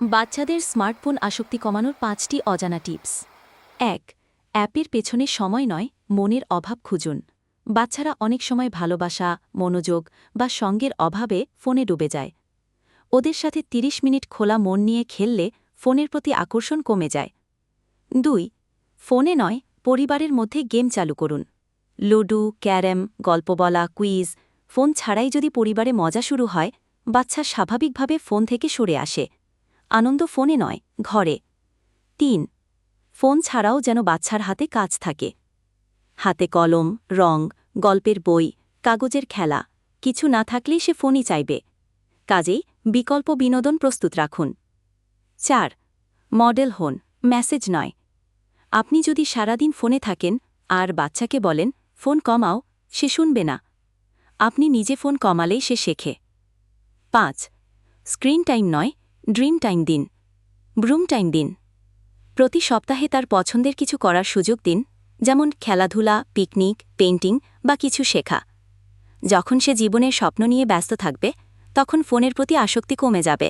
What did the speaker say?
বাচ্চাদের স্মার্টফোন আসক্তি কমানোর ৫টি অজানা টিপস। ১. অ্যাপের পেছনে সময় নয়, মনের অভাব খুঁজুন। বাচ্চারা অনেক সময় ভালোবাসা, মনোযোগ বা সঙ্গের অভাবে ফোনে ডুবে যায়। ওদের সাথে ৩০ মিনিট খোলা মন নিয়ে খেললে ফোনের প্রতি আকর্ষণ কমে যায়। ২. ফোনে নয়, পরিবারের মধ্যে গেম চালু করুন। লুডো, ক্যারম, গল্প বলা, কুইজ, ফোন ছাড়াই যদি পরিবারে মজা শুরু হয়, বাচ্চা স্বাভাবিকভাবে ফোন থেকে সরে আসে। আনন্দ ফোনে নয়, ঘরে। ৩. ফোন ছাড়াও যেন বাচ্চার হাতে কাজ থাকে। হাতে কলম, রং, গল্পের বই, কাগজের খেলা কিছু না থাকলেই সে ফোনই চাইবে। কাজেই বিকল্প বিনোদন প্রস্তুত রাখুন। ৪. মডেল হন, মেসেজ নয়। আপনি যদি সারাদিন ফোনে থাকেন আর বাচ্চাকে বলেন ফোন কমাও, সে শুনবে না। আপনি নিজে ফোন কমালেই সে শেখে। ৫. স্ক্রিন টাইম নয়, ড্রিম টাইম দিন, ব্রুম টাইম দিন। প্রতি সপ্তাহে তার পছন্দের কিছু করার সুযোগ দিন, যেমন খেলাধুলা, পিকনিক, পেইন্টিং বা কিছু শেখা। যখন সে জীবনের স্বপ্ন নিয়ে ব্যস্ত থাকবে, তখন ফোনের প্রতি আসক্তি কমে যাবে।